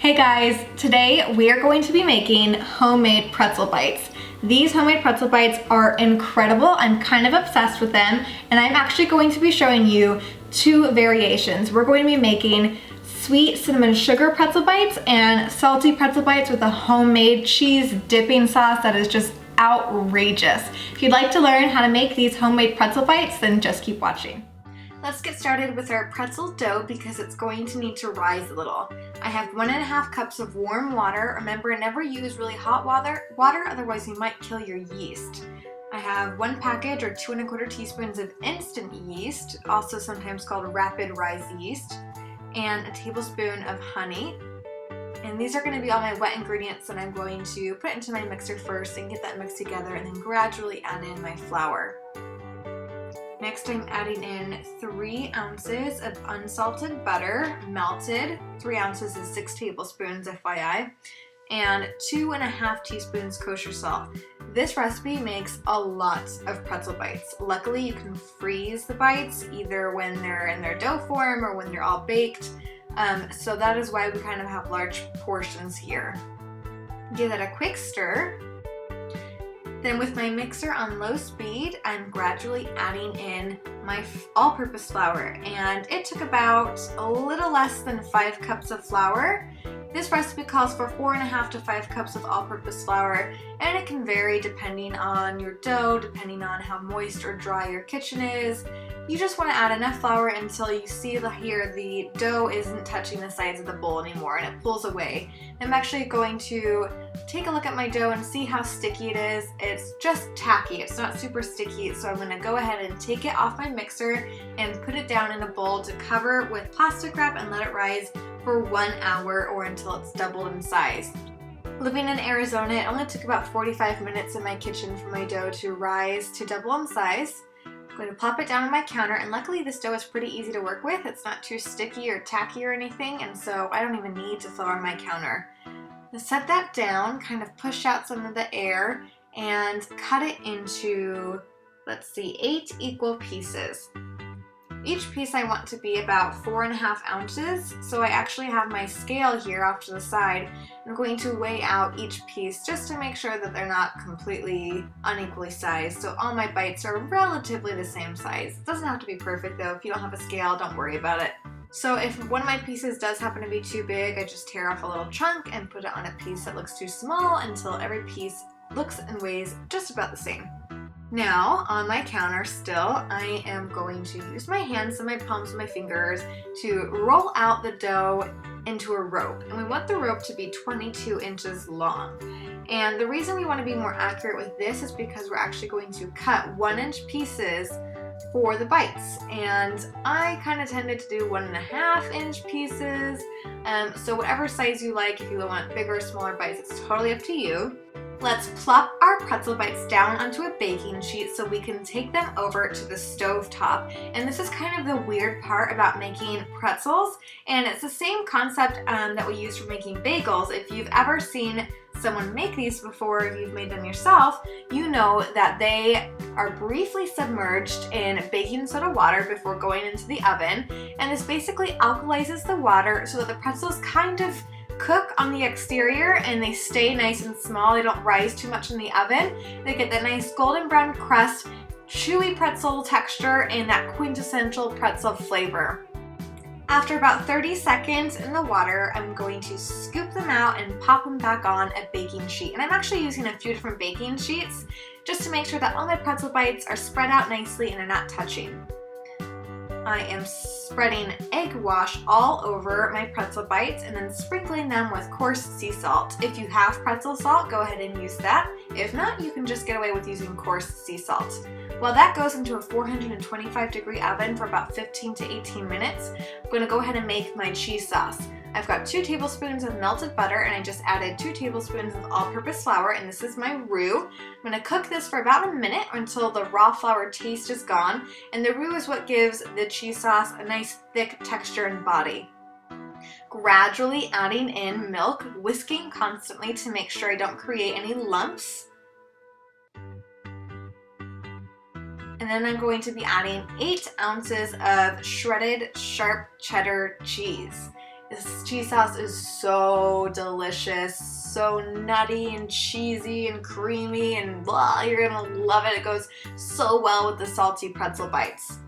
Hey guys, today we are going to be making homemade pretzel bites. These homemade pretzel bites are incredible. I'm kind of obsessed with them, and I'm actually going to be showing you two variations. We're going to be making sweet cinnamon sugar pretzel bites and salty pretzel bites with a homemade cheese dipping sauce that is just outrageous. If you'd like to learn how to make these homemade pretzel bites, then just keep watching. Let's get started with our pretzel dough because it's going to need to rise a little. I have 1.5 cups of warm water. Remember, never use really hot water, otherwise you might kill your yeast. I have 1 package or 2 1/4 teaspoons of instant yeast, also sometimes called rapid rise yeast, and a tablespoon of honey. And these are going to be all my wet ingredients that I'm going to put into my mixer first and get that mixed together, and then gradually add in my flour. Next, I'm adding in 3 ounces of unsalted butter, melted. 3 ounces is 6 tablespoons, FYI, and 2.5 teaspoons kosher salt. This recipe makes a lot of pretzel bites. Luckily, you can freeze the bites either when they're in their dough form or when they're all baked. So that is why we kind of have large portions here. Give that a quick stir. Then with my mixer on low speed, I'm gradually adding in my all-purpose flour, and it took about a little less than 5 cups of flour. This recipe calls for 4.5 to 5 cups of all-purpose flour, and it can vary depending on your dough, depending on how moist or dry your kitchen is. You just want to add enough flour until you see here the dough isn't touching the sides of the bowl anymore and it pulls away. I'm actually going to take a look at my dough and see how sticky it is. It's just tacky, it's not super sticky, so I'm going to go ahead and take it off my mixer and put it down in a bowl to cover with plastic wrap and let it rise for 1 hour or until it's doubled in size. Living in Arizona, it only took about 45 minutes in my kitchen for my dough to rise to double in size. I'm going to plop it down on my counter, and luckily this dough is pretty easy to work with. It's not too sticky or tacky or anything, and so I don't even need to flour my counter. Now set that down, kind of push out some of the air, and cut it into, let's see, 8 equal pieces. Each piece I want to be about 4.5 ounces, so I actually have my scale here off to the side. I'm going to weigh out each piece just to make sure that they're not completely unequally sized, so all my bites are relatively the same size. It doesn't have to be perfect though. If you don't have a scale, don't worry about it. So if one of my pieces does happen to be too big, I just tear off a little chunk and put it on a piece that looks too small until every piece looks and weighs just about the same. Now, on my counter still, I am going to use my hands and my palms and my fingers to roll out the dough into a rope. And we want the rope to be 22 inches long. And the reason we want to be more accurate with this is because we're actually going to cut 1-inch pieces for the bites. And I kind of tended to do 1.5-inch pieces. So whatever size you like, if you want bigger or smaller bites, it's totally up to you. Let's plop our pretzel bites down onto a baking sheet so we can take them over to the stove top. And this is kind of the weird part about making pretzels, and it's the same concept that we use for making bagels. If you've ever seen someone make these before, if you've made them yourself, you know that they are briefly submerged in baking soda water before going into the oven, and this basically alkalizes the water so that the pretzels kind of cook on the exterior and they stay nice and small. They don't rise too much in the oven. They get that nice golden brown crust, chewy pretzel texture, and that quintessential pretzel flavor. After about 30 seconds in the water, I'm going to scoop them out and pop them back on a baking sheet. And I'm actually using a few different baking sheets just to make sure that all my pretzel bites are spread out nicely and are not touching. I am spreading egg wash all over my pretzel bites and then sprinkling them with coarse sea salt. If you have pretzel salt, go ahead and use that. If not, you can just get away with using coarse sea salt. While that goes into a 425-degree oven for about 15 to 18 minutes, I'm going to go ahead and make my cheese sauce. I've got 2 tablespoons of melted butter, and I just added 2 tablespoons of all-purpose flour, and this is my roux. I'm going to cook this for about a minute until the raw flour taste is gone, and the roux is what gives the cheese sauce a nice thick texture and body. Gradually adding in milk, whisking constantly to make sure I don't create any lumps. And then I'm going to be adding 8 ounces of shredded sharp cheddar cheese. This cheese sauce is so delicious, so nutty and cheesy and creamy and blah. You're gonna love it. It goes so well with the salty pretzel bites.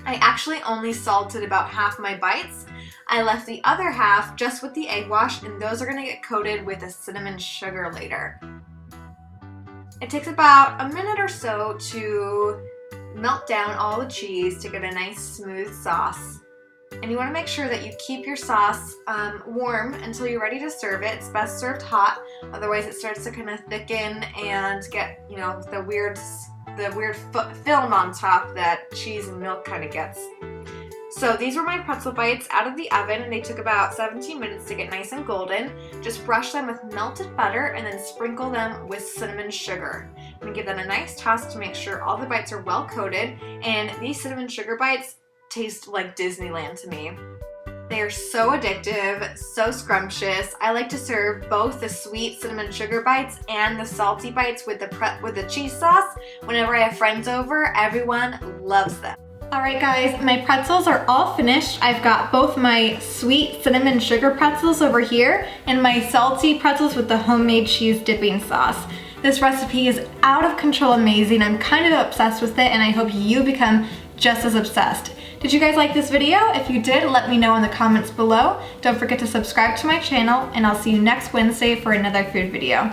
I actually only salted about half my bites. I left the other half just with the egg wash, and those are gonna get coated with a cinnamon sugar later. It takes about a minute or so to melt down all the cheese to get a nice smooth sauce. And you want to make sure that you keep your sauce warm until you're ready to serve it. It's best served hot, otherwise it starts to kind of thicken and get, you know, the weird film on top that cheese and milk kind of gets. So these were my pretzel bites out of the oven, and they took about 17 minutes to get nice and golden. Just brush them with melted butter and then sprinkle them with cinnamon sugar. I'm gonna give them a nice toss to make sure all the bites are well coated, and these cinnamon sugar bites taste like Disneyland to me. They are so addictive, so scrumptious. I like to serve both the sweet cinnamon sugar bites and the salty bites with the cheese sauce. Whenever I have friends over, everyone loves them. Alright guys, my pretzels are all finished. I've got both my sweet cinnamon sugar pretzels over here and my salty pretzels with the homemade cheese dipping sauce. This recipe is out of control amazing. I'm kind of obsessed with it, and I hope you become just as obsessed. Did you guys like this video? If you did, let me know in the comments below. Don't forget to subscribe to my channel, and I'll see you next Wednesday for another food video.